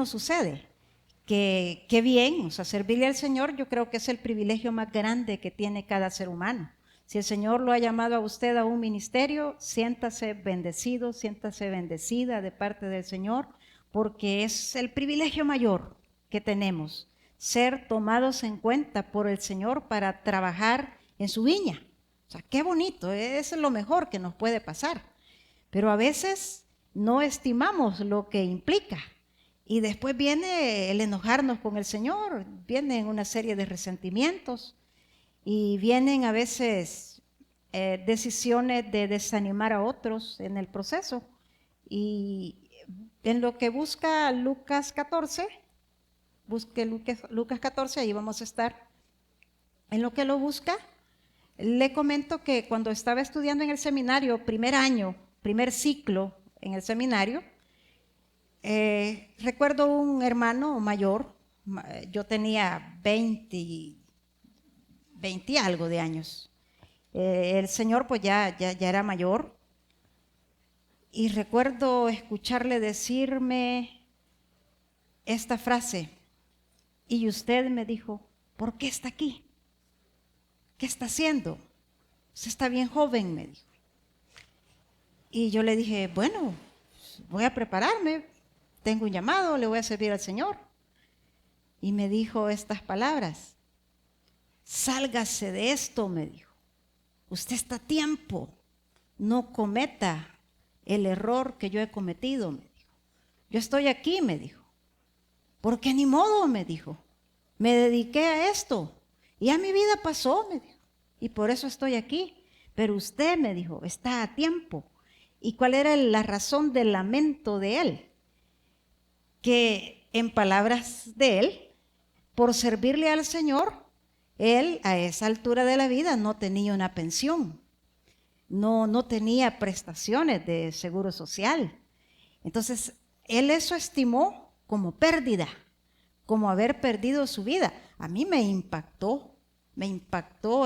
nos sucede. Qué bien, o sea, servirle al Señor yo creo que es el privilegio más grande que tiene cada ser humano. Si el Señor lo ha llamado a usted a un ministerio, siéntase bendecido, siéntase bendecida de parte del Señor, porque es el privilegio mayor que tenemos, ser tomados en cuenta por el Señor para trabajar en su viña. O sea, qué bonito, eso es lo mejor que nos puede pasar. Pero a veces no estimamos lo que implica. Y después viene el enojarnos con el Señor, vienen una serie de resentimientos y vienen a veces decisiones de desanimar a otros en el proceso. Y en lo que busca Lucas 14, busque Lucas 14, ahí vamos a estar. En lo que lo busca, le comento que cuando estaba estudiando en el seminario, primer año, primer ciclo en el seminario, recuerdo un hermano mayor, yo tenía 20 algo de años. El señor pues ya era mayor y recuerdo escucharle decirme esta frase, y usted me dijo, ¿por qué está aquí? ¿Qué está haciendo? Usted está bien joven, me dijo. Y yo le dije, bueno, voy a prepararme, tengo un llamado, le voy a servir al Señor. Y me dijo estas palabras, sálgase de esto, me dijo. Usted está a tiempo, no cometa el error que yo he cometido, me dijo. Yo estoy aquí, me dijo, porque ni modo, me dijo. Me dediqué a esto y ya mi vida pasó, me dijo, y por eso estoy aquí. Pero usted, me dijo, está a tiempo. ¿Y cuál era la razón del lamento de él? Que en palabras de él, por servirle al Señor, él a esa altura de la vida no tenía una pensión, no tenía prestaciones de seguro social. Entonces, él eso estimó como pérdida, como haber perdido su vida. A mí me impactó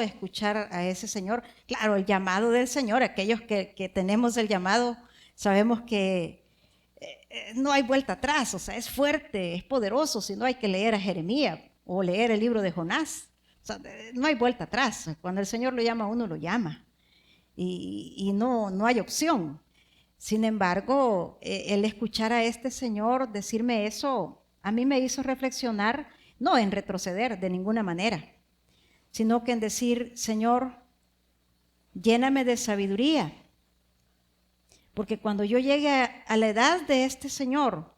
escuchar a ese señor. Claro, el llamado del Señor, aquellos que tenemos el llamado, sabemos que no hay vuelta atrás, o sea, es fuerte, es poderoso, si no hay que leer a Jeremías o leer el libro de Jonás. O sea, no hay vuelta atrás, cuando el Señor lo llama, uno lo llama y no hay opción. Sin embargo, el escuchar a este señor decirme eso, a mí me hizo reflexionar, no en retroceder de ninguna manera, sino que en decir, Señor, lléname de sabiduría, porque cuando yo llegue a la edad de este señor,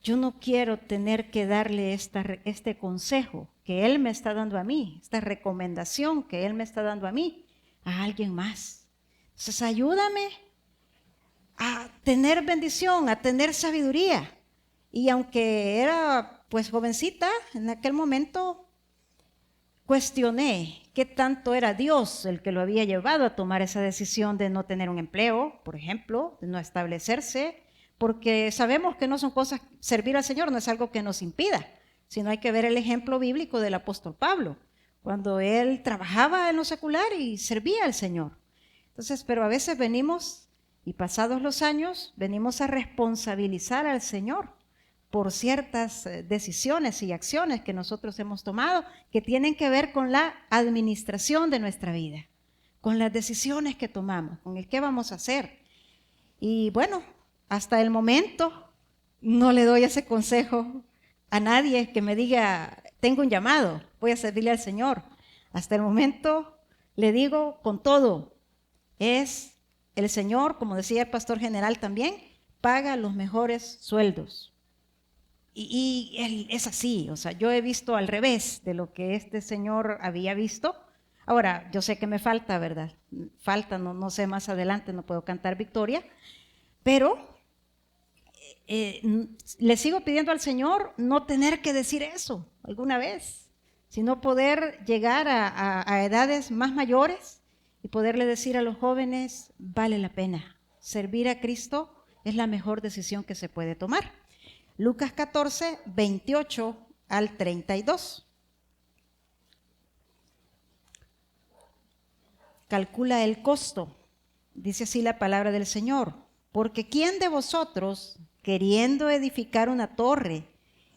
yo no quiero tener que darle este consejo que él me está dando a mí, esta recomendación que él me está dando a mí, a alguien más. Entonces ayúdame a tener bendición, a tener sabiduría. Y aunque era pues jovencita, en aquel momento cuestioné qué tanto era Dios el que lo había llevado a tomar esa decisión de no tener un empleo, por ejemplo, de no establecerse, porque sabemos que no son cosas, servir al Señor no es algo que nos impida, sino hay que ver el ejemplo bíblico del apóstol Pablo, cuando él trabajaba en lo secular y servía al Señor. Entonces, pero a veces venimos, y pasados los años, venimos a responsabilizar al Señor por ciertas decisiones y acciones que nosotros hemos tomado que tienen que ver con la administración de nuestra vida, con las decisiones que tomamos, con el qué vamos a hacer. Y bueno, hasta el momento no le doy ese consejo a nadie que me diga, tengo un llamado, voy a servirle al Señor. Hasta el momento le digo con todo, es el Señor, como decía el pastor general también, paga los mejores sueldos. Y él es así, o sea, yo he visto al revés de lo que este señor había visto. Ahora, yo sé que me falta, ¿verdad? Falta, no sé, más adelante no puedo cantar victoria, pero le sigo pidiendo al Señor no tener que decir eso alguna vez, sino poder llegar a edades más mayores y poderle decir a los jóvenes, vale la pena, servir a Cristo es la mejor decisión que se puede tomar. Lucas 14, 28 al 32. Calcula el costo. Dice así la palabra del Señor. Porque ¿quién de vosotros, queriendo edificar una torre,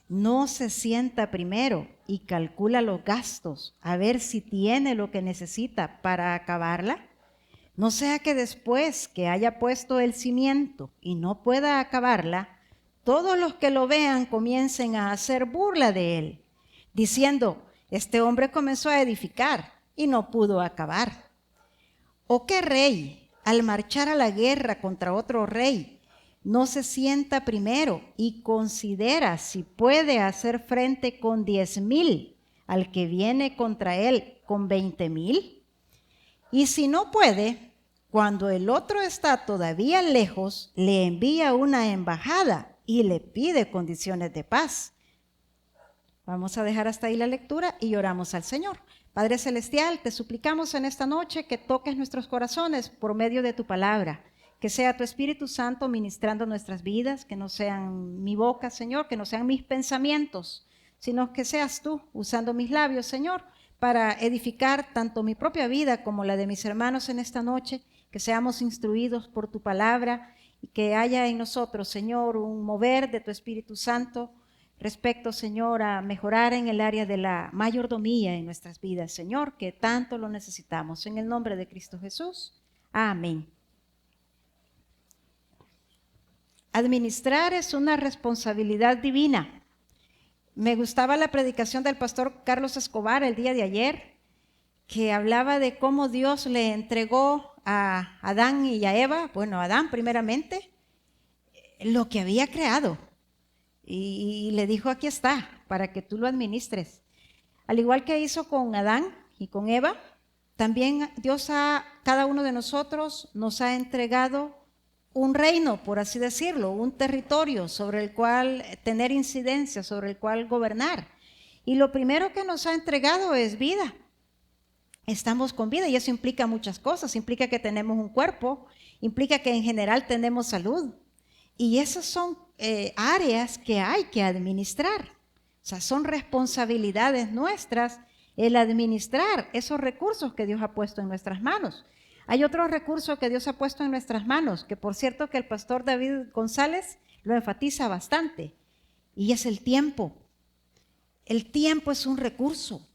no se sienta primero y calcula los gastos, a ver si tiene lo que necesita para acabarla? No sea que después que haya puesto el cimiento y no pueda acabarla, todos los que lo vean comiencen a hacer burla de él, diciendo: este hombre comenzó a edificar y no pudo acabar. ¿O qué rey, al marchar a la guerra contra otro rey, no se sienta primero y considera si puede hacer frente con 10,000 al que viene contra él con 20,000? Y si no puede, cuando el otro está todavía lejos, le envía una embajada y le pide condiciones de paz. Vamos a dejar hasta ahí la lectura y oramos al Señor. Padre Celestial, te suplicamos en esta noche que toques nuestros corazones por medio de tu palabra, que sea tu Espíritu Santo ministrando nuestras vidas, que no sean mi boca, Señor, que no sean mis pensamientos, sino que seas tú usando mis labios, Señor, para edificar tanto mi propia vida como la de mis hermanos en esta noche, que seamos instruidos por tu palabra y que haya en nosotros, Señor, un mover de tu Espíritu Santo respecto, Señor, a mejorar en el área de la mayordomía en nuestras vidas, Señor, que tanto lo necesitamos. En el nombre de Cristo Jesús. Amén. Administrar es una responsabilidad divina. Me gustaba la predicación del pastor Carlos Escobar el día de ayer, que hablaba de cómo Dios le entregó a Adán y a Eva, bueno, a Adán primeramente, lo que había creado. Y le dijo: aquí está, para que tú lo administres. Al igual que hizo con Adán y con Eva, también Dios cada uno de nosotros nos ha entregado un reino, por así decirlo, un territorio sobre el cual tener incidencia, sobre el cual gobernar. Y lo primero que nos ha entregado es vida. Estamos con vida y eso implica muchas cosas. Implica que tenemos un cuerpo, implica que en general tenemos salud. Y esas son áreas que hay que administrar. O sea, son responsabilidades nuestras el administrar esos recursos que Dios ha puesto en nuestras manos. Hay otro recurso que Dios ha puesto en nuestras manos, que por cierto que el pastor David González lo enfatiza bastante, y es el tiempo. El tiempo es un recurso,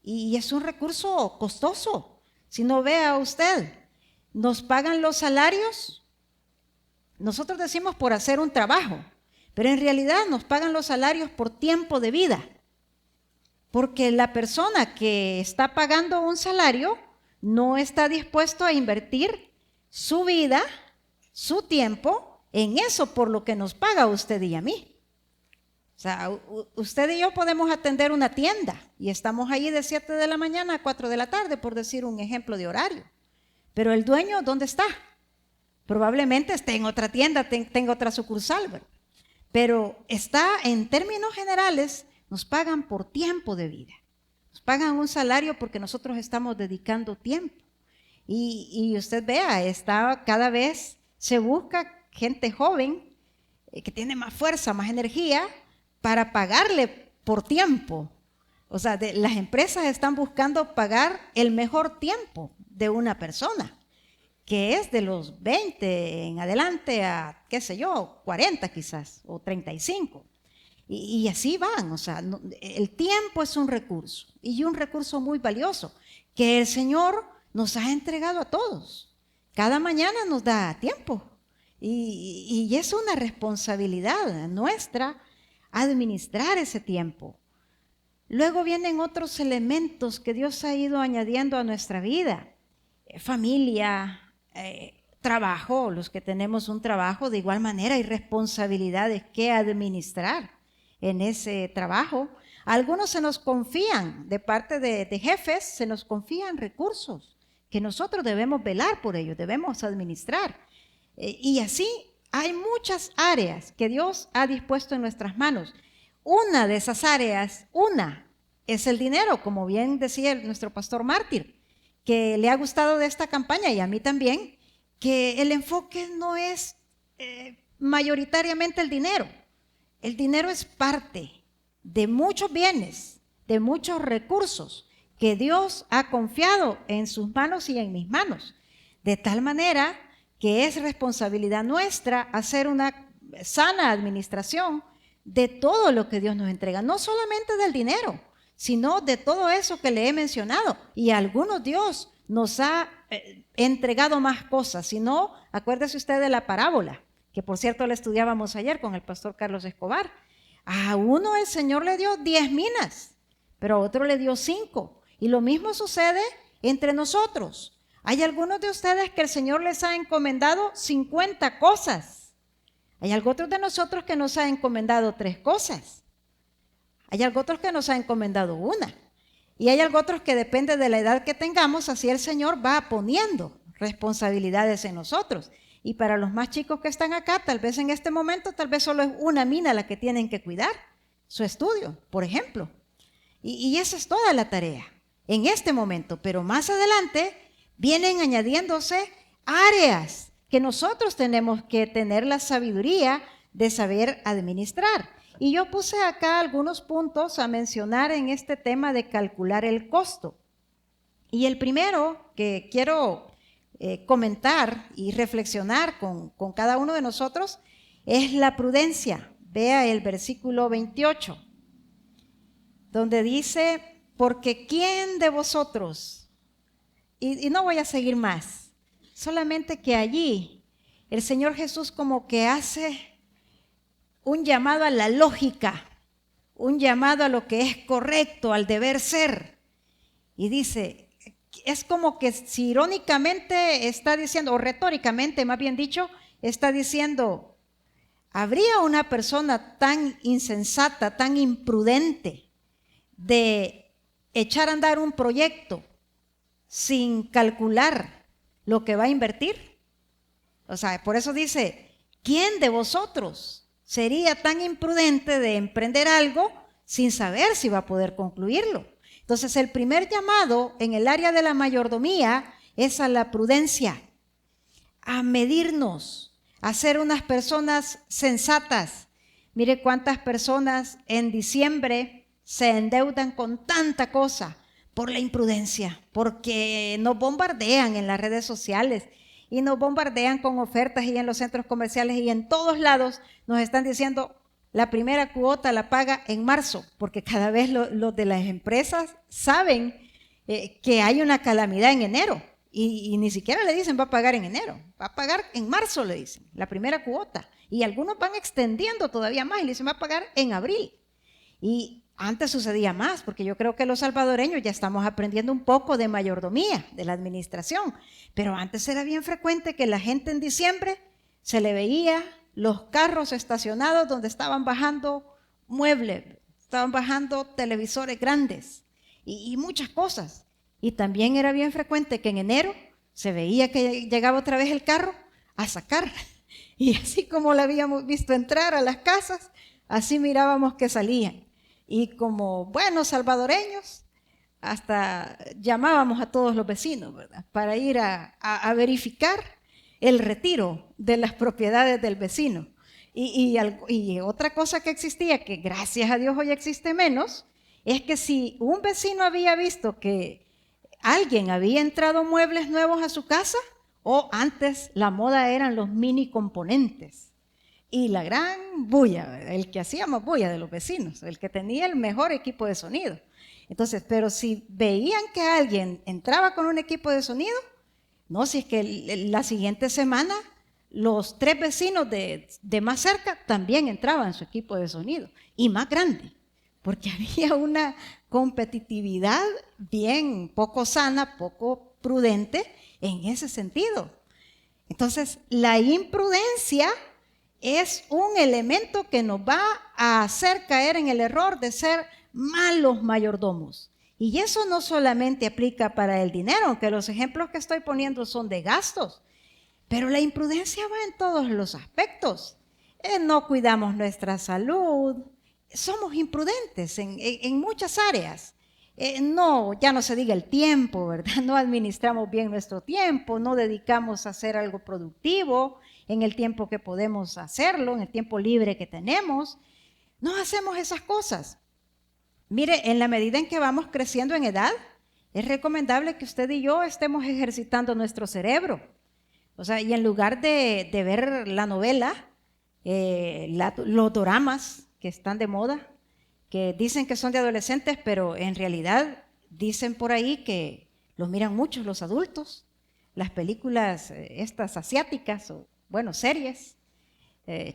y es un recurso costoso. Si no, vea usted, nos pagan los salarios, nosotros decimos por hacer un trabajo, pero en realidad nos pagan los salarios por tiempo de vida, porque la persona que está pagando un salario no está dispuesto a invertir su vida, su tiempo, en eso por lo que nos paga usted y a mí. O sea, usted y yo podemos atender una tienda y estamos allí de 7 de la mañana a 4 de la tarde, por decir un ejemplo de horario. Pero el dueño, ¿dónde está? Probablemente esté en otra tienda, tenga otra sucursal, ¿verdad? Pero está, en términos generales, nos pagan por tiempo de vida. Nos pagan un salario porque nosotros estamos dedicando tiempo. Y usted vea, cada vez se busca gente joven que tiene más fuerza, más energía para pagarle por tiempo. O sea, las empresas están buscando pagar el mejor tiempo de una persona, que es de los 20 en adelante a, qué sé yo, 40 quizás, o 35. Y así van, o sea, el tiempo es un recurso, y un recurso muy valioso, que el Señor nos ha entregado a todos. Cada mañana nos da tiempo, y es una responsabilidad nuestra administrar ese tiempo. Luego vienen otros elementos que Dios ha ido añadiendo a nuestra vida. Familia, trabajo, los que tenemos un trabajo, de igual manera hay responsabilidades que administrar en ese trabajo. A algunos se nos confían, de parte de jefes, se nos confían recursos que nosotros debemos velar por ellos, debemos administrar. Y así hay muchas áreas que Dios ha dispuesto en nuestras manos. Una de esas áreas, es el dinero, como bien decía nuestro pastor Mártir, que le ha gustado de esta campaña, y a mí también, que el enfoque no es mayoritariamente el dinero. El dinero es parte de muchos bienes, de muchos recursos que Dios ha confiado en sus manos y en mis manos, de tal manera que es responsabilidad nuestra hacer una sana administración de todo lo que Dios nos entrega, no solamente del dinero, sino de todo eso que le he mencionado. Y a algunos Dios nos ha entregado más cosas, si no, acuérdese usted de la parábola, que por cierto la estudiábamos ayer con el pastor Carlos Escobar. A uno el Señor le dio 10 minas, pero a otro le dio 5. Y lo mismo sucede entre nosotros. Hay algunos de ustedes que el Señor les ha encomendado 50 cosas. Hay otros de nosotros que nos ha encomendado 3 cosas. Hay otros que nos ha encomendado 1. Y hay otros que depende de la edad que tengamos, así el Señor va poniendo responsabilidades en nosotros. Y para los más chicos que están acá, tal vez en este momento, tal vez solo es una mina la que tienen que cuidar, su estudio, por ejemplo. Y esa es toda la tarea en este momento, pero más adelante vienen añadiéndose áreas que nosotros tenemos que tener la sabiduría de saber administrar. Y yo puse acá algunos puntos a mencionar en este tema de calcular el costo. Y el primero que quiero comentar y reflexionar con cada uno de nosotros es la prudencia. Vea el versículo 28, donde dice, porque ¿quién de vosotros? Y no voy a seguir más, solamente que allí el Señor Jesús como que hace un llamado a la lógica, un llamado a lo que es correcto, al deber ser. Y dice, es como que si irónicamente está diciendo, o retóricamente más bien dicho, está diciendo, ¿habría una persona tan insensata, tan imprudente de echar a andar un proyecto sin calcular lo que va a invertir? O sea, por eso dice, ¿quién de vosotros sería tan imprudente de emprender algo sin saber si va a poder concluirlo? Entonces, el primer llamado en el área de la mayordomía es a la prudencia, a medirnos, a ser unas personas sensatas. Mire cuántas personas en diciembre se endeudan con tanta cosa por la imprudencia, porque nos bombardean en las redes sociales y nos bombardean con ofertas y en los centros comerciales y en todos lados nos están diciendo la primera cuota la paga en marzo, porque cada vez los de las empresas saben que hay una calamidad en enero y ni siquiera le dicen va a pagar en enero, va a pagar en marzo, le dicen, la primera cuota. Y algunos van extendiendo todavía más y le dicen va a pagar en abril. Y antes sucedía más, porque yo creo que los salvadoreños ya estamos aprendiendo un poco de mayordomía, de la administración, pero antes era bien frecuente que la gente en diciembre se le veía los carros estacionados donde estaban bajando muebles, estaban bajando televisores grandes y muchas cosas. Y también era bien frecuente que en enero se veía que llegaba otra vez el carro a sacar. Y así como la habíamos visto entrar a las casas, así mirábamos que salían. Y como buenos salvadoreños, hasta llamábamos a todos los vecinos, ¿verdad?, para ir a verificar el retiro de las propiedades del vecino. Y otra cosa que existía, que gracias a Dios hoy existe menos, es que si un vecino había visto que alguien había entrado muebles nuevos a su casa, o antes la moda eran los mini componentes. Y la gran bulla, el que hacía más bulla de los vecinos, el que tenía el mejor equipo de sonido. Entonces, pero si veían que alguien entraba con un equipo de sonido, no, si es que la siguiente semana los 3 vecinos de más cerca también entraban en su equipo de sonido, y más grande, porque había una competitividad bien poco sana, poco prudente en ese sentido. Entonces, la imprudencia es un elemento que nos va a hacer caer en el error de ser malos mayordomos. Y eso no solamente aplica para el dinero, aunque los ejemplos que estoy poniendo son de gastos, pero la imprudencia va en todos los aspectos. No cuidamos nuestra salud, somos imprudentes en muchas áreas. Ya no se diga el tiempo, ¿verdad? No administramos bien nuestro tiempo, no dedicamos a hacer algo productivo en el tiempo que podemos hacerlo, en el tiempo libre que tenemos. No hacemos esas cosas. Mire, en la medida en que vamos creciendo en edad, es recomendable que usted y yo estemos ejercitando nuestro cerebro. O sea, y en lugar de ver la novela, los doramas que están de moda, que dicen que son de adolescentes, pero en realidad dicen por ahí que los miran muchos los adultos, las películas estas asiáticas, o bueno, series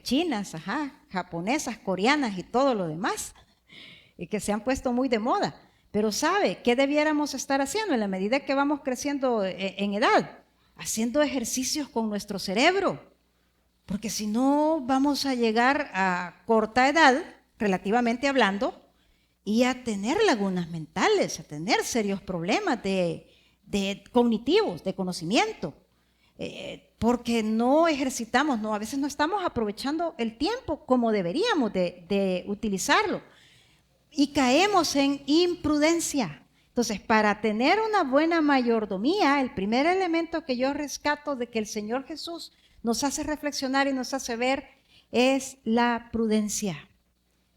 chinas, japonesas, coreanas y todo lo demás, y que se han puesto muy de moda. Pero ¿sabe qué debiéramos estar haciendo en la medida que vamos creciendo en edad? Haciendo ejercicios con nuestro cerebro, porque si no vamos a llegar a corta edad, relativamente hablando, y a tener lagunas mentales, a tener serios problemas de cognitivos, de conocimiento, porque no ejercitamos, a veces no estamos aprovechando el tiempo como deberíamos de utilizarlo, y caemos en imprudencia. Entonces, para tener una buena mayordomía, el primer elemento que yo rescato de que el Señor Jesús nos hace reflexionar y nos hace ver es la prudencia.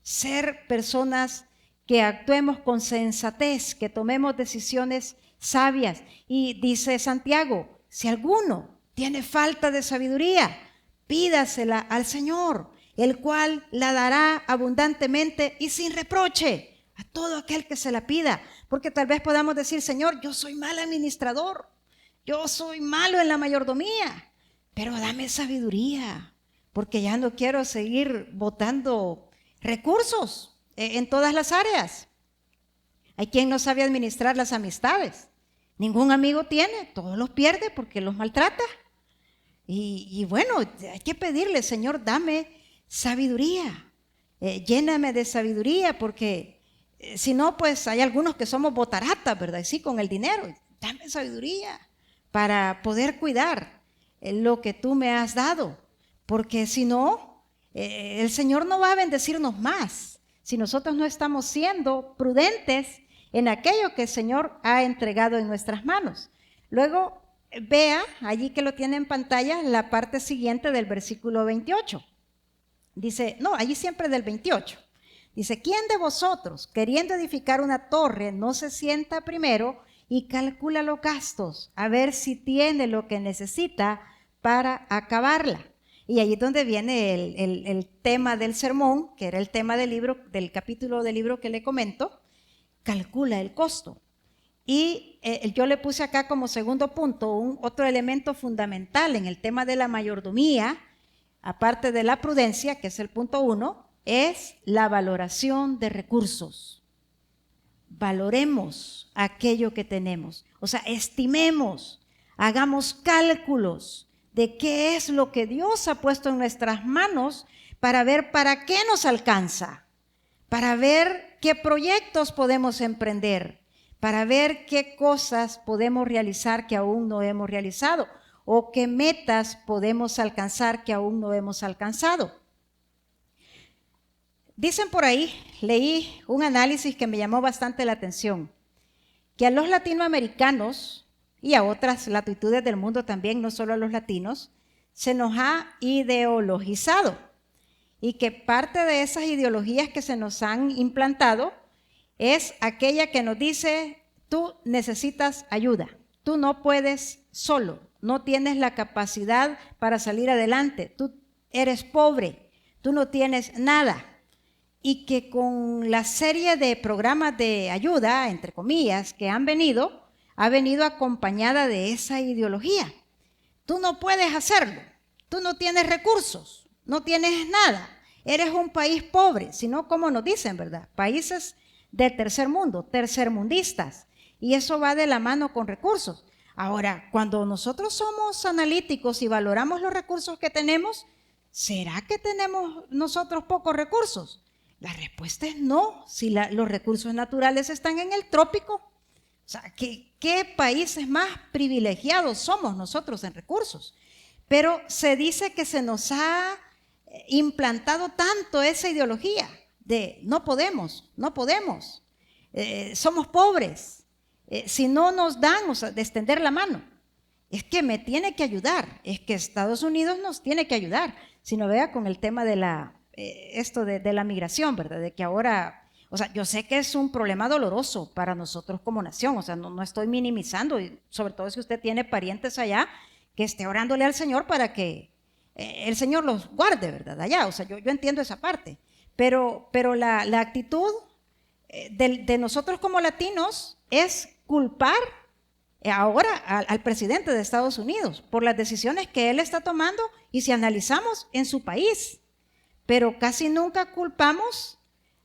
Ser personas que actuemos con sensatez, que tomemos decisiones sabias. Y dice Santiago, si alguno tiene falta de sabiduría, pídasela al Señor, el cual la dará abundantemente y sin reproche a todo aquel que se la pida. Porque tal vez podamos decir, Señor, yo soy mal administrador, yo soy malo en la mayordomía, pero dame sabiduría, porque ya no quiero seguir botando recursos en todas las áreas. Hay quien no sabe administrar las amistades. Ningún amigo tiene, todos los pierde porque los maltrata. Y bueno, hay que pedirle, Señor, dame sabiduría, lléname de sabiduría, porque si no, pues hay algunos que somos botaratas, ¿verdad? Sí, con el dinero. Dame sabiduría para poder cuidar lo que tú me has dado, porque si no, el Señor no va a bendecirnos más si nosotros no estamos siendo prudentes en aquello que el Señor ha entregado en nuestras manos. Luego, vea, allí que lo tiene en pantalla, la parte siguiente del versículo 28. Dice, no, allí siempre del 28. Dice, ¿quién de vosotros, queriendo edificar una torre, no se sienta primero y calcula los gastos, a ver si tiene lo que necesita para acabarla? Y allí es donde viene el tema del sermón, que era el tema del libro, del capítulo del libro que le comento. Calcula el costo. Y yo le puse acá como segundo punto otro elemento fundamental en el tema de la mayordomía, aparte de la prudencia, que es el punto 1, es la valoración de recursos. Valoremos aquello que tenemos, o sea, estimemos, hagamos cálculos de qué es lo que Dios ha puesto en nuestras manos para ver para qué nos alcanza, para ver qué proyectos podemos emprender, para ver qué cosas podemos realizar que aún no hemos realizado o qué metas podemos alcanzar que aún no hemos alcanzado. Dicen por ahí, leí un análisis que me llamó bastante la atención, que a los latinoamericanos y a otras latitudes del mundo también, no solo a los latinos, se nos ha ideologizado y que parte de esas ideologías que se nos han implantado es aquella que nos dice, tú necesitas ayuda, tú no puedes solo, no tienes la capacidad para salir adelante, tú eres pobre, tú no tienes nada. Y que con la serie de programas de ayuda, entre comillas, que han venido, ha venido acompañada de esa ideología. Tú no puedes hacerlo, tú no tienes recursos, no tienes nada, eres un país pobre, sino como nos dicen, ¿verdad? Países de tercer mundo, tercermundistas, y eso va de la mano con recursos. Ahora, cuando nosotros somos analíticos y valoramos los recursos que tenemos, ¿será que tenemos nosotros pocos recursos? La respuesta es no, si los recursos naturales están en el trópico. O sea, ¿qué países más privilegiados somos nosotros en recursos? Pero se dice que se nos ha implantado tanto esa ideología de no podemos, somos pobres, si no nos dan, o sea, de extender la mano. Es que me tiene que ayudar, es que Estados Unidos nos tiene que ayudar. Si no, vea con el tema de la migración, ¿verdad? De que ahora, o sea, yo sé que es un problema doloroso para nosotros como nación, o sea, no estoy minimizando, y sobre todo si usted tiene parientes allá, que esté orándole al Señor para que el Señor los guarde, ¿verdad? Allá, o sea, yo entiendo esa parte. Pero la actitud de nosotros como latinos es culpar ahora al presidente de Estados Unidos por las decisiones que él está tomando y si analizamos en su país. Pero casi nunca culpamos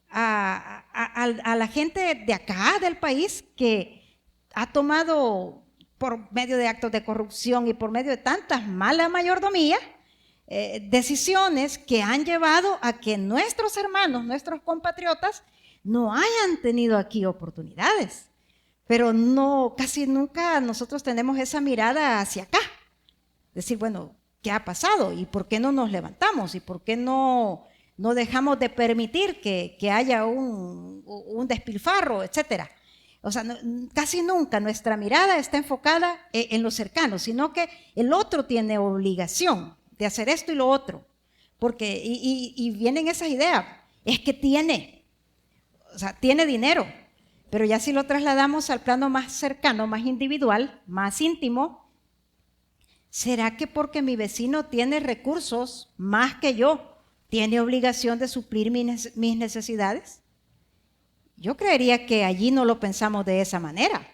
a la gente de acá, del país, que ha tomado por medio de actos de corrupción y por medio de tantas malas mayordomías, decisiones que han llevado a que nuestros hermanos, nuestros compatriotas, no hayan tenido aquí oportunidades. Pero no, casi nunca nosotros tenemos esa mirada hacia acá. Decir, bueno, ¿qué ha pasado? ¿Y por qué no nos levantamos? ¿Y por qué no dejamos de permitir que haya un despilfarro, etcétera? O sea, casi nunca nuestra mirada está enfocada en lo cercano, sino que el otro tiene obligación de hacer esto y lo otro. Porque, y vienen esas ideas, es que tiene, o sea, tiene dinero, pero ya si lo trasladamos al plano más cercano, más individual, más íntimo, ¿será que porque mi vecino tiene recursos más que yo, tiene obligación de suplir mis necesidades? Yo creería que allí no lo pensamos de esa manera,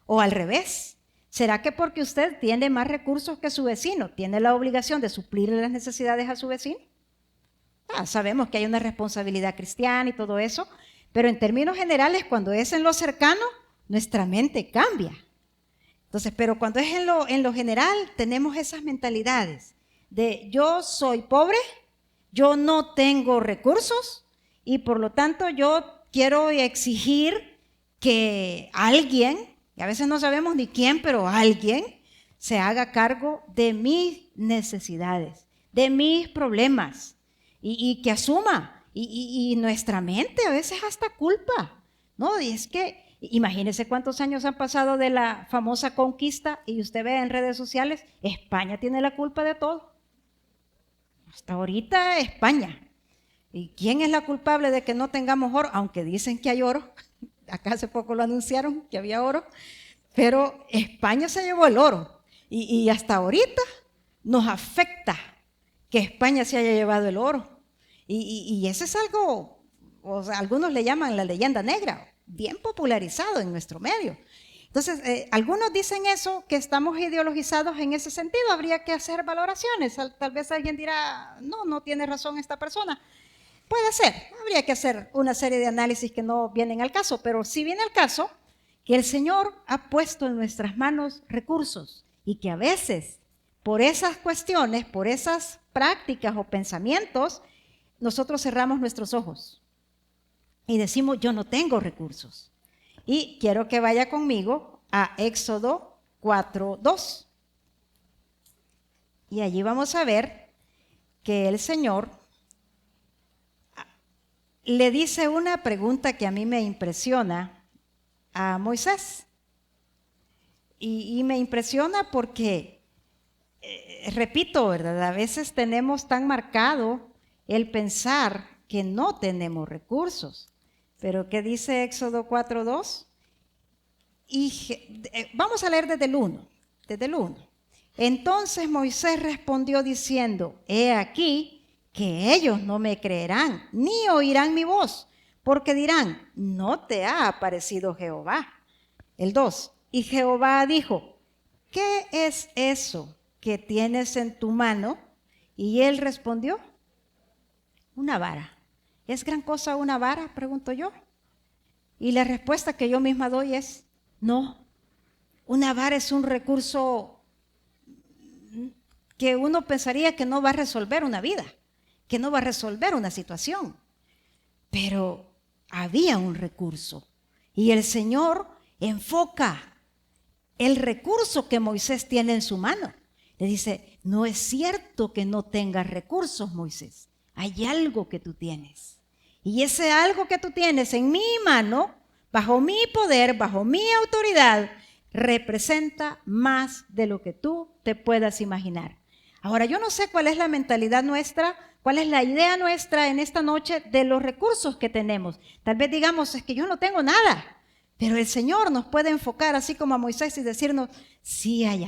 o al revés. ¿Será que porque usted tiene más recursos que su vecino, tiene la obligación de suplir las necesidades a su vecino? Sabemos que hay una responsabilidad cristiana y todo eso, pero en términos generales, cuando es en lo cercano, nuestra mente cambia. Entonces, pero cuando es en lo general, tenemos esas mentalidades de yo soy pobre, yo no tengo recursos y por lo tanto yo quiero exigir que alguien, y a veces no sabemos ni quién, pero alguien se haga cargo de mis necesidades, de mis problemas y que asuma. Y nuestra mente a veces hasta culpa, ¿no? Y es que imagínense cuántos años han pasado de la famosa conquista y usted ve en redes sociales, España tiene la culpa de todo. Hasta ahorita España. ¿Y quién es la culpable de que no tengamos oro? Aunque dicen que hay oro, acá hace poco lo anunciaron que había oro, pero España se llevó el oro y hasta ahorita nos afecta que España se haya llevado el oro. Y eso es algo, o sea, algunos le llaman la leyenda negra, bien popularizado en nuestro medio. Entonces, algunos dicen eso, que estamos ideologizados en ese sentido, habría que hacer valoraciones. Tal vez alguien dirá, no tiene razón esta persona. Puede ser, habría que hacer una serie de análisis que no vienen al caso, pero sí viene al caso que el Señor ha puesto en nuestras manos recursos y que a veces, por esas cuestiones, por esas prácticas o pensamientos, nosotros cerramos nuestros ojos y decimos, yo no tengo recursos. Y quiero que vaya conmigo a Éxodo 4:2. Y allí vamos a ver que el Señor le dice una pregunta que a mí me impresiona a Moisés. Y me impresiona porque, repito, ¿verdad? A veces tenemos tan marcado el pensar que no tenemos recursos. Pero ¿qué dice Éxodo 4:2? Vamos a leer desde el 1. Entonces Moisés respondió diciendo, he aquí que ellos no me creerán, ni oirán mi voz, porque dirán, no te ha aparecido Jehová. El 2, y Jehová dijo, ¿qué es eso que tienes en tu mano? Y él respondió, una vara. ¿Es gran cosa una vara? Pregunto yo. Y la respuesta que yo misma doy es, no. Una vara es un recurso que uno pensaría que no va a resolver una vida, que no va a resolver una situación. Pero había un recurso y el Señor enfoca el recurso que Moisés tiene en su mano. Le dice, no es cierto que no tengas recursos, Moisés. Hay algo que tú tienes. Y ese algo que tú tienes en mi mano, bajo mi poder, bajo mi autoridad, representa más de lo que tú te puedas imaginar. Ahora, yo no sé cuál es la mentalidad nuestra, cuál es la idea nuestra en esta noche de los recursos que tenemos. Tal vez digamos, es que yo no tengo nada, pero el Señor nos puede enfocar así como a Moisés y decirnos, sí hay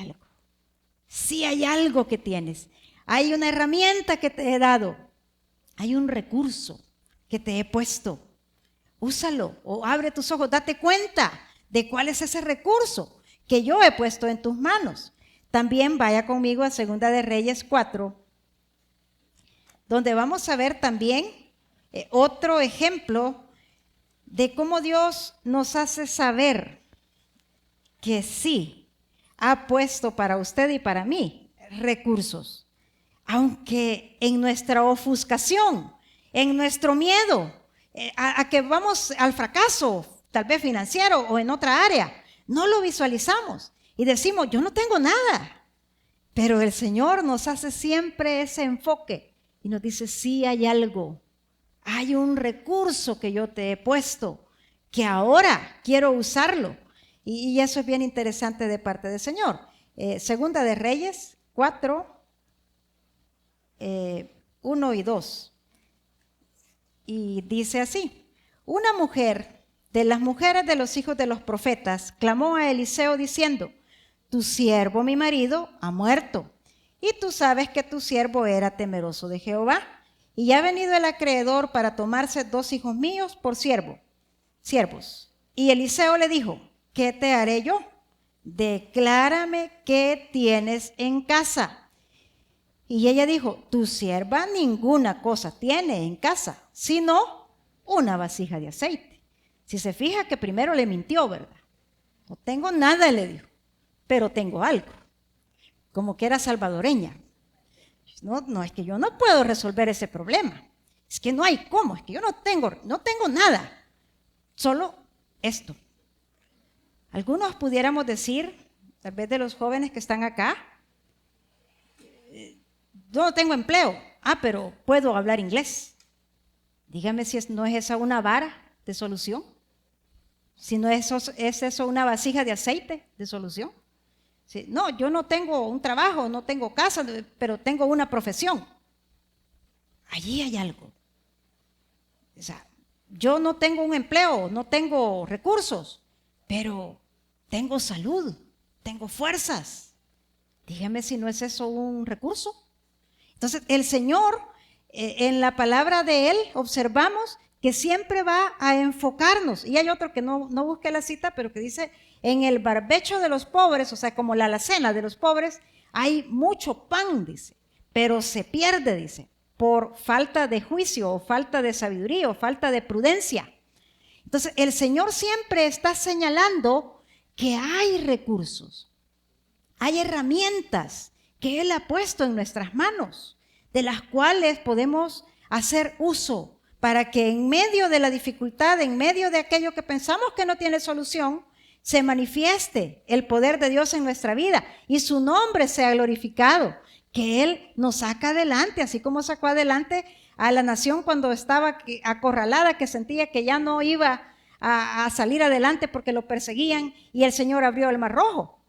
algo que tienes. hay una herramienta que te he dado, hay un recurso que te he puesto. Úsalo o abre tus ojos, date cuenta de cuál es ese recurso que yo he puesto en tus manos. También vaya conmigo a Segunda de Reyes 4, donde vamos a ver también otro ejemplo de cómo Dios nos hace saber que sí ha puesto para usted y para mí recursos. Aunque en nuestra ofuscación, en nuestro miedo, a que vamos al fracaso, tal vez financiero o en otra área, no lo visualizamos y decimos, yo no tengo nada. Pero el Señor nos hace siempre ese enfoque y nos dice, sí hay algo, hay un recurso que yo te he puesto, que ahora quiero usarlo. Y eso es bien interesante de parte del Señor. Segunda de Reyes 4, 1 y 2. Y dice así, una mujer de las mujeres de los hijos de los profetas clamó a Eliseo diciendo, tu siervo mi marido ha muerto, y tú sabes que tu siervo era temeroso de Jehová, y ha venido el acreedor para tomarse 2 hijos míos por siervos. Y Eliseo le dijo, ¿qué te haré yo? Declárame qué tienes en casa. Y ella dijo, tu sierva ninguna cosa tiene en casa, sino una vasija de aceite. Si se fija que primero le mintió, ¿verdad? No tengo nada, le dijo, pero tengo algo. Como que era salvadoreña. No, es que yo no puedo resolver ese problema. Es que no hay cómo, es que yo no tengo nada. Solo esto. Algunos pudiéramos decir, tal vez de los jóvenes que están acá, yo no tengo empleo, pero puedo hablar inglés. Dígame si no es esa una vara de solución, si no es eso una vasija de aceite de solución. Sí, no, yo no tengo un trabajo, no tengo casa, pero tengo una profesión. Allí hay algo. O sea, yo no tengo un empleo, no tengo recursos, pero tengo salud, tengo fuerzas. Dígame si no es eso un recurso. Entonces, el Señor, en la palabra de Él, observamos que siempre va a enfocarnos. Y hay otro que no busqué la cita, pero que dice, en el barbecho de los pobres, o sea, como la alacena de los pobres, hay mucho pan, dice, pero se pierde, dice, por falta de juicio, o falta de sabiduría, o falta de prudencia. Entonces, el Señor siempre está señalando que hay recursos, hay herramientas que Él ha puesto en nuestras manos, de las cuales podemos hacer uso para que en medio de la dificultad, en medio de aquello que pensamos que no tiene solución, se manifieste el poder de Dios en nuestra vida y su nombre sea glorificado, que Él nos saca adelante, así como sacó adelante a la nación cuando estaba acorralada, que sentía que ya no iba a salir adelante porque lo perseguían y el Señor abrió el Mar Rojo.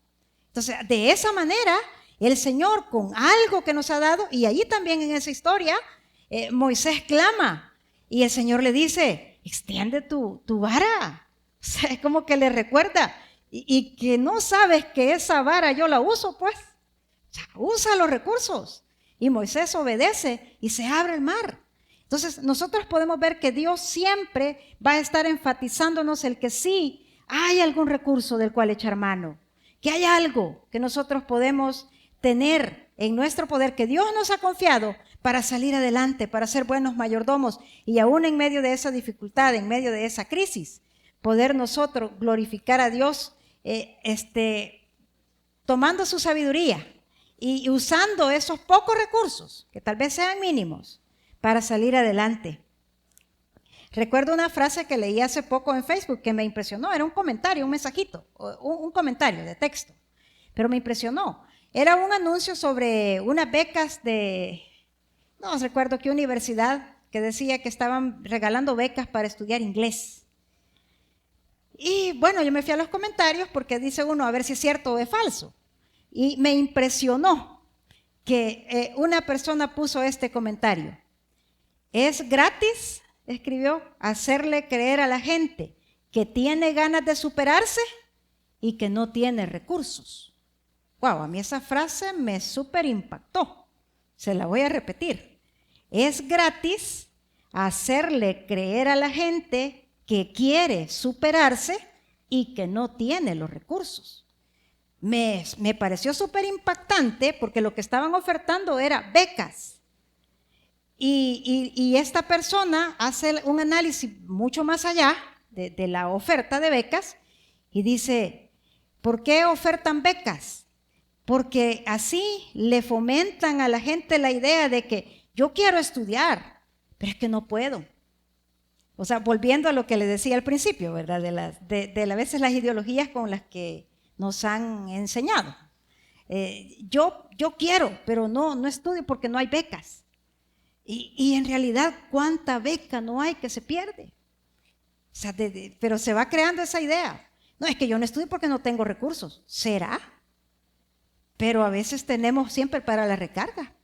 Entonces, de esa manera, el Señor con algo que nos ha dado, y allí también en esa historia, Moisés clama y el Señor le dice, extiende tu vara. O sea, es como que le recuerda, y que no sabes que esa vara yo la uso, pues. O sea, usa los recursos. Y Moisés obedece y se abre el mar. Entonces, nosotros podemos ver que Dios siempre va a estar enfatizándonos el que sí hay algún recurso del cual echar mano, que hay algo que nosotros podemos tener en nuestro poder, que Dios nos ha confiado para salir adelante, para ser buenos mayordomos, y aún en medio de esa dificultad, en medio de esa crisis, poder nosotros glorificar a Dios tomando su sabiduría y usando esos pocos recursos, que tal vez sean mínimos, para salir adelante. Recuerdo una frase que leí hace poco en Facebook que me impresionó, era un comentario, un mensajito, un comentario de texto, pero me impresionó. Era un anuncio sobre unas becas no recuerdo qué universidad, que decía que estaban regalando becas para estudiar inglés. Y bueno, yo me fui a los comentarios porque dice uno a ver si es cierto o es falso. Y me impresionó que una persona puso este comentario. Es gratis, escribió, hacerle creer a la gente que tiene ganas de superarse y que no tiene recursos. Wow, a mí esa frase me súper impactó. O Se la voy a repetir. Es gratis hacerle creer a la gente que quiere superarse y que no tiene los recursos. Me pareció súper impactante porque lo que estaban ofertando era becas. Y esta persona hace un análisis mucho más allá de la oferta de becas y dice, ¿por qué ofertan becas? Porque así le fomentan a la gente la idea de que yo quiero estudiar, pero es que no puedo. O sea, volviendo a lo que le decía al principio, ¿verdad? De a veces las ideologías con las que nos han enseñado. Yo quiero, pero no estudio porque no hay becas. Y en realidad, ¿cuánta beca no hay que se pierde? O sea, pero se va creando esa idea. No, es que yo no estudio porque no tengo recursos. ¿Será? Pero a veces tenemos siempre para la recarga.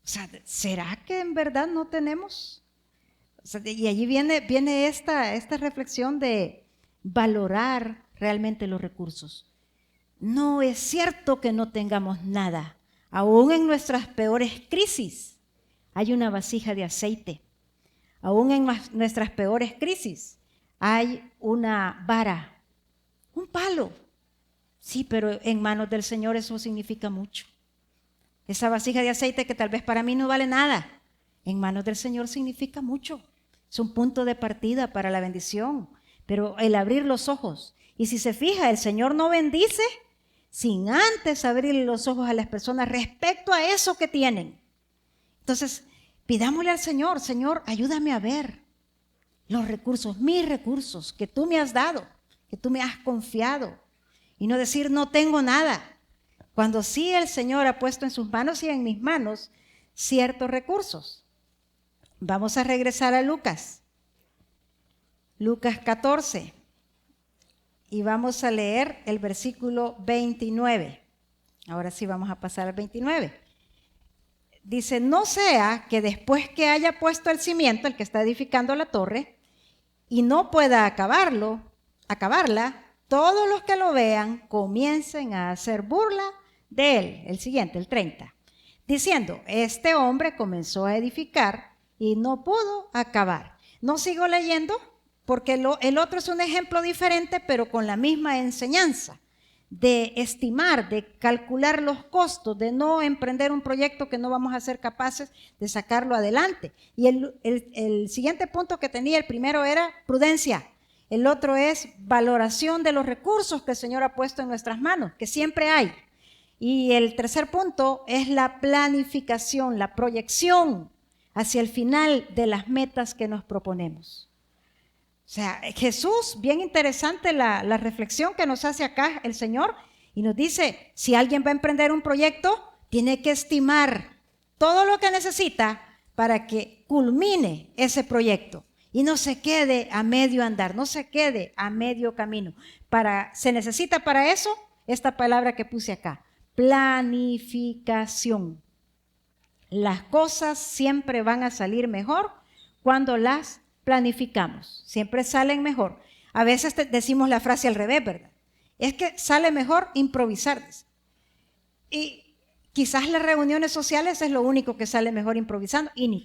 O sea, ¿será que en verdad no tenemos? O sea, y allí viene esta reflexión de valorar realmente los recursos. No es cierto que no tengamos nada. Aún en nuestras peores crisis hay una vasija de aceite. Aún en nuestras peores crisis hay una vara, un palo. Sí, pero en manos del Señor eso significa mucho. Esa vasija de aceite que tal vez para mí no vale nada, en manos del Señor significa mucho. Es un punto de partida para la bendición, pero el abrir los ojos. Y si se fija, el Señor no bendice sin antes abrir los ojos a las personas respecto a eso que tienen. Entonces, pidámosle al Señor, Señor, ayúdame a ver los recursos, mis recursos que tú me has dado, que tú me has confiado. Y no decir, no tengo nada, cuando sí el Señor ha puesto en sus manos y en mis manos ciertos recursos. Vamos a regresar a Lucas 14, y vamos a leer el versículo 29. Ahora sí vamos a pasar al 29. Dice, no sea que después que haya puesto el cimiento, el que está edificando la torre, y no pueda acabarla, todos los que lo vean comiencen a hacer burla de él. El siguiente, el 30. Diciendo, este hombre comenzó a edificar y no pudo acabar. No sigo leyendo porque el otro es un ejemplo diferente, pero con la misma enseñanza de estimar, de calcular los costos, de no emprender un proyecto que no vamos a ser capaces de sacarlo adelante. Y el siguiente punto que tenía, el primero era prudencia. El otro es valoración de los recursos que el Señor ha puesto en nuestras manos, que siempre hay. Y el tercer punto es la planificación, la proyección hacia el final de las metas que nos proponemos. O sea, Jesús, bien interesante la reflexión que nos hace acá el Señor, y nos dice, si alguien va a emprender un proyecto, tiene que estimar todo lo que necesita para que culmine ese proyecto y no se quede a medio andar, no se quede a medio camino. Se necesita para eso esta palabra que puse acá, planificación. Las cosas siempre van a salir mejor cuando las planificamos, siempre salen mejor. A veces decimos la frase al revés, ¿verdad? Es que sale mejor improvisar. Y quizás las reuniones sociales es lo único que sale mejor improvisando, y ni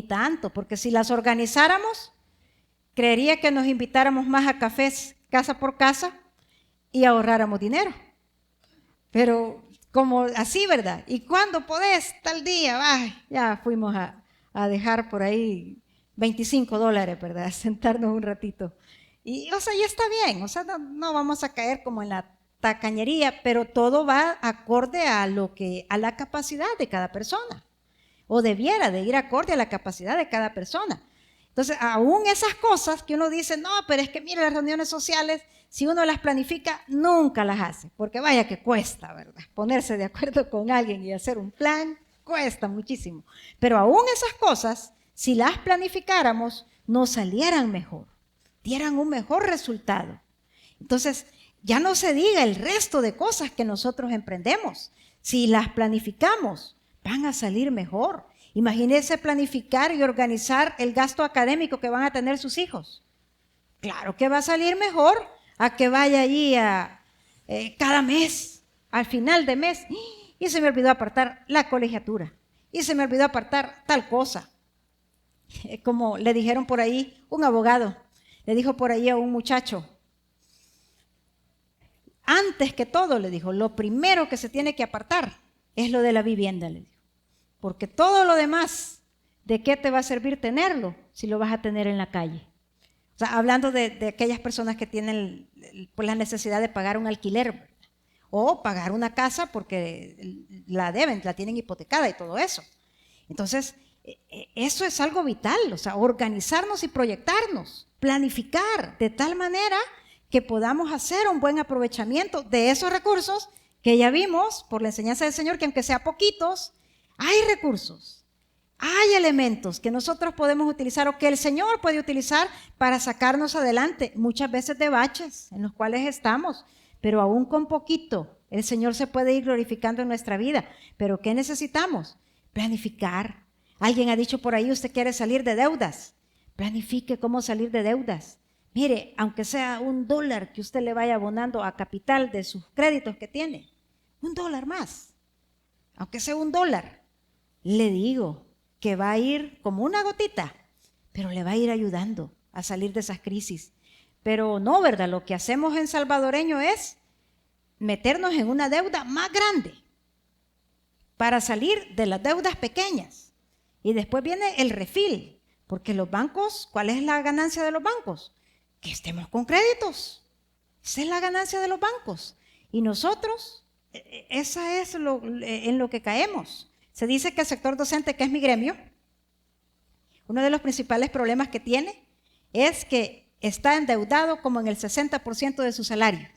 tanto, porque si las organizáramos, creería que nos invitáramos más a cafés casa por casa y ahorráramos dinero. Pero como así, ¿verdad? Y cuando podés, tal día, ya fuimos a dejar por ahí $25, ¿verdad? Sentarnos un ratito. Y, o sea, ya está bien, o sea, no vamos a caer como en la tacañería, pero todo va acorde a la capacidad de cada persona, o debiera de ir acorde a la capacidad de cada persona. Entonces, aún esas cosas que uno dice, no, pero es que mira, las reuniones sociales, si uno las planifica, nunca las hace, porque vaya que cuesta, ¿verdad? Ponerse de acuerdo con alguien y hacer un plan, cuesta muchísimo. Pero aún esas cosas, si las planificáramos, nos salieran mejor, dieran un mejor resultado. Entonces, ya no se diga el resto de cosas que nosotros emprendemos. Si las planificamos, van a salir mejor. Imagínense planificar y organizar el gasto académico que van a tener sus hijos. Claro que va a salir mejor a que vaya allí cada mes, al final de mes. y se me olvidó apartar la colegiatura, y se me olvidó apartar tal cosa. Como le dijeron por ahí, un abogado le dijo por ahí a un muchacho, antes que todo, le dijo, lo primero que se tiene que apartar es lo de la vivienda, le dijo, porque todo lo demás, ¿de qué te va a servir tenerlo si lo vas a tener en la calle? O sea, hablando de aquellas personas que tienen pues, la necesidad de pagar un alquiler, ¿verdad? O pagar una casa porque la deben, la tienen hipotecada y todo eso. Entonces, eso es algo vital, o sea, organizarnos y proyectarnos, planificar de tal manera que podamos hacer un buen aprovechamiento de esos recursos que ya vimos por la enseñanza del Señor, que aunque sea poquitos, hay recursos, hay elementos que nosotros podemos utilizar o que el Señor puede utilizar para sacarnos adelante, muchas veces de baches en los cuales estamos, pero aún con poquito el Señor se puede ir glorificando en nuestra vida. ¿Pero qué necesitamos? Planificar. Alguien ha dicho por ahí, usted quiere salir de deudas, planifique cómo salir de deudas. Mire, aunque sea $1 que usted le vaya abonando a capital de sus créditos que tiene, $1 más, aunque sea $1, le digo que va a ir como una gotita, pero le va a ir ayudando a salir de esas crisis. Pero no, ¿verdad? Lo que hacemos en salvadoreño es meternos en una deuda más grande para salir de las deudas pequeñas. Y después viene el refil, porque los bancos, ¿cuál es la ganancia de los bancos? Que estemos con créditos. Esa es la ganancia de los bancos. Y nosotros, esa es en lo que caemos. Se dice que el sector docente, que es mi gremio, uno de los principales problemas que tiene es que está endeudado como en el 60% de su salario,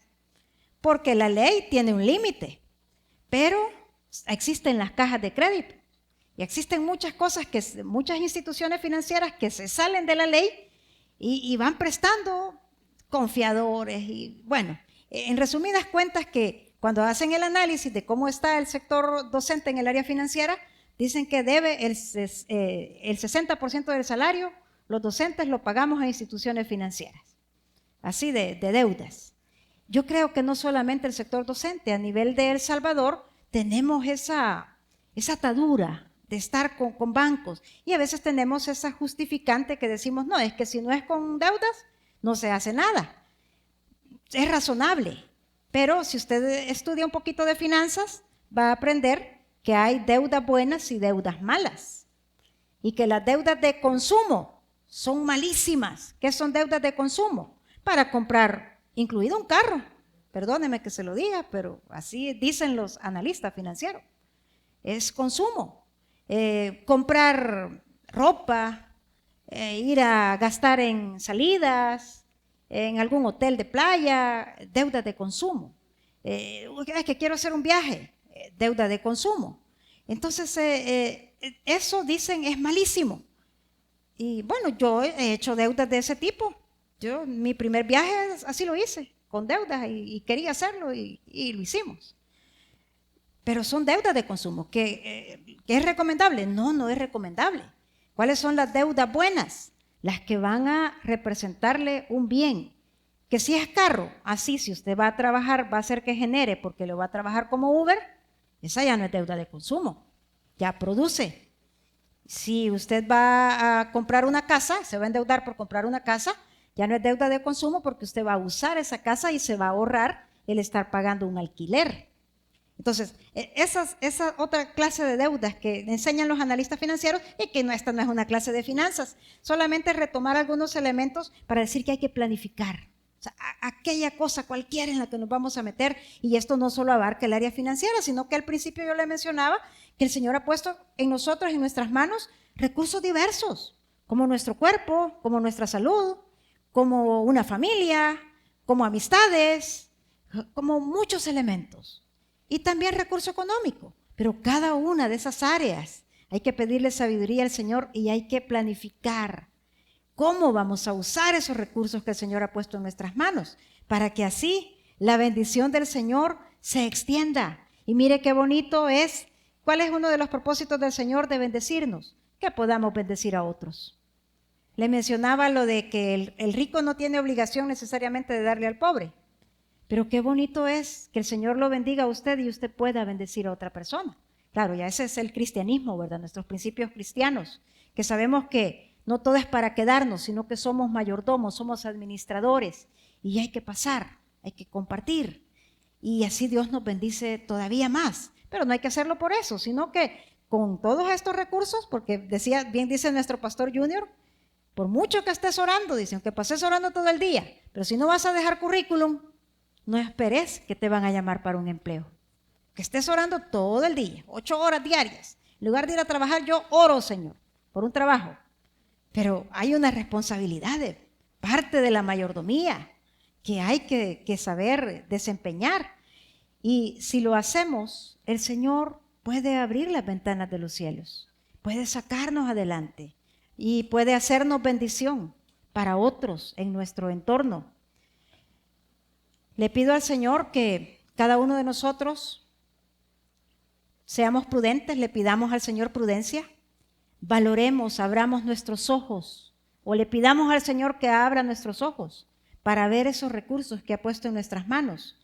porque la ley tiene un límite, pero existen las cajas de crédito y existen muchas cosas, muchas instituciones financieras que se salen de la ley y van prestando confiadores y bueno, en resumidas cuentas que cuando hacen el análisis de cómo está el sector docente en el área financiera, dicen que debe el 60% del salario, los docentes lo pagamos a instituciones financieras, así de deudas. Yo creo que no solamente el sector docente, a nivel de El Salvador tenemos esa atadura de estar con bancos y a veces tenemos esa justificante que decimos, no, es que si no es con deudas, no se hace nada. Es razonable, pero si usted estudia un poquito de finanzas, va a aprender que hay deudas buenas y deudas malas y que las deudas de consumo son malísimas. ¿Qué son deudas de consumo? Para comprar, incluido un carro. Perdóneme que se lo diga, pero así dicen los analistas financieros. Es consumo. Comprar ropa, ir a gastar en salidas, en algún hotel de playa, deudas de consumo. Es que quiero hacer un viaje, deuda de consumo. Entonces, eso dicen es malísimo. Y bueno, yo he hecho deudas de ese tipo. Mi primer viaje así lo hice, con deudas y quería hacerlo y lo hicimos. Pero son deudas de consumo. ¿Que es recomendable? No, no es recomendable. ¿Cuáles son las deudas buenas? Las que van a representarle un bien. Que si es carro, así si usted va a trabajar, va a hacer que genere porque lo va a trabajar como Uber, esa ya no es deuda de consumo, ya produce. Si usted va a comprar una casa, se va a endeudar por comprar una casa, ya no es deuda de consumo porque usted va a usar esa casa y se va a ahorrar el estar pagando un alquiler. Entonces, esa otra clase de deudas que enseñan los analistas financieros y que esta no es una clase de finanzas, solamente retomar algunos elementos para decir que hay que planificar. O sea, aquella cosa cualquiera en la que nos vamos a meter, y esto no solo abarca el área financiera, sino que al principio yo le mencionaba que el Señor ha puesto en nosotros, en nuestras manos, recursos diversos, como nuestro cuerpo, como nuestra salud, como una familia, como amistades, como muchos elementos. Y también recurso económico, pero cada una de esas áreas hay que pedirle sabiduría al Señor y hay que planificar cómo vamos a usar esos recursos que el Señor ha puesto en nuestras manos, para que así la bendición del Señor se extienda. Y mire qué bonito es. ¿Cuál es uno de los propósitos del Señor de bendecirnos? Que podamos bendecir a otros. Le mencionaba lo de que el rico no tiene obligación necesariamente de darle al pobre, Pero qué bonito es que el Señor lo bendiga a usted y usted pueda bendecir a otra persona. Claro, ya ese es el cristianismo, ¿verdad? Nuestros principios cristianos, que sabemos que no todo es para quedarnos, sino que somos mayordomos, somos administradores y hay que pasar, hay que compartir. Y así Dios nos bendice todavía más. Pero no hay que hacerlo por eso, sino que con todos estos recursos, porque bien dice nuestro pastor Junior, por mucho que estés orando, dice, aunque pases orando todo el día, pero si no vas a dejar currículum, no esperes que te van a llamar para un empleo. Que estés orando todo el día, 8 horas diarias. En lugar de ir a trabajar, yo oro, Señor, por un trabajo. Pero hay una responsabilidad de parte de la mayordomía que hay que saber desempeñar. Y si lo hacemos, el Señor puede abrir las ventanas de los cielos, puede sacarnos adelante y puede hacernos bendición para otros en nuestro entorno. Le pido al Señor que cada uno de nosotros seamos prudentes, le pidamos al Señor prudencia, valoremos, abramos nuestros ojos o le pidamos al Señor que abra nuestros ojos para ver esos recursos que ha puesto en nuestras manos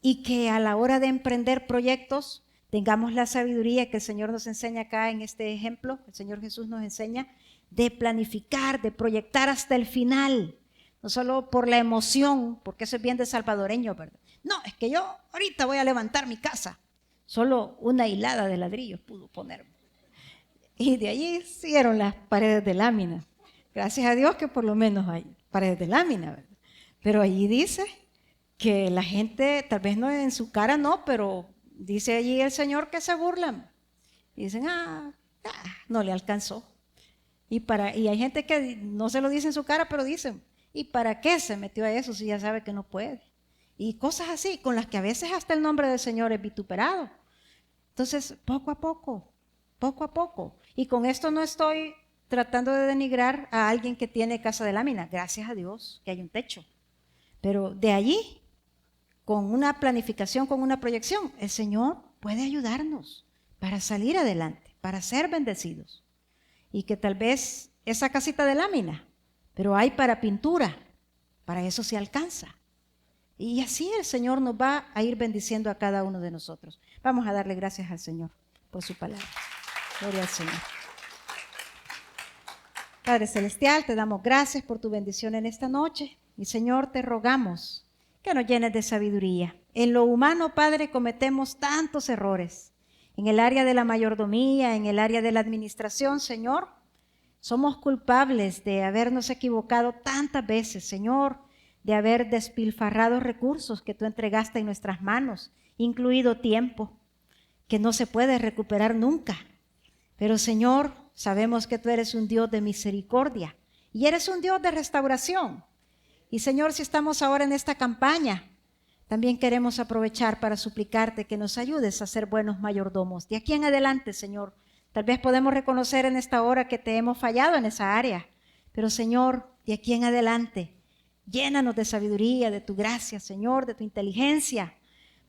y que a la hora de emprender proyectos tengamos la sabiduría que el Señor nos enseña acá en este ejemplo, el Señor Jesús nos enseña de planificar, de proyectar hasta el final. No solo por la emoción, porque eso es bien de salvadoreño, ¿verdad? No, es que yo ahorita voy a levantar mi casa. Solo una hilada de ladrillos pudo ponerme. Y de allí hicieron las paredes de lámina. Gracias a Dios que por lo menos hay paredes de lámina, ¿verdad? Pero allí dice que la gente, tal vez no en su cara no, pero dice allí el Señor que se burlan. Y dicen, no le alcanzó. Y hay gente que no se lo dice en su cara, pero dicen, ¿y para qué se metió a eso si ya sabe que no puede? Y cosas así, con las que a veces hasta el nombre del Señor es vituperado. Entonces, poco a poco. Y con esto no estoy tratando de denigrar a alguien que tiene casa de lámina. Gracias a Dios que hay un techo. Pero de allí, con una planificación, con una proyección, el Señor puede ayudarnos para salir adelante, para ser bendecidos. Y que tal vez esa casita de lámina, pero hay para pintura, para eso se alcanza. Y así el Señor nos va a ir bendiciendo a cada uno de nosotros. Vamos a darle gracias al Señor por su palabra. Gloria al Señor. Padre Celestial, te damos gracias por tu bendición en esta noche. Y Señor, te rogamos que nos llenes de sabiduría. En lo humano, Padre, cometemos tantos errores. En el área de la mayordomía, en el área de la administración, Señor, somos culpables de habernos equivocado tantas veces, Señor, de haber despilfarrado recursos que tú entregaste en nuestras manos, incluido tiempo, que no se puede recuperar nunca. Pero, Señor, sabemos que tú eres un Dios de misericordia y eres un Dios de restauración. Y, Señor, si estamos ahora en esta campaña, también queremos aprovechar para suplicarte que nos ayudes a ser buenos mayordomos. De aquí en adelante, Señor, tal vez podemos reconocer en esta hora que te hemos fallado en esa área. Pero, Señor, de aquí en adelante, llénanos de sabiduría, de tu gracia, Señor, de tu inteligencia,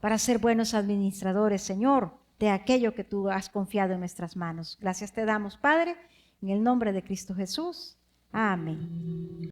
para ser buenos administradores, Señor, de aquello que tú has confiado en nuestras manos. Gracias te damos, Padre, en el nombre de Cristo Jesús. Amén.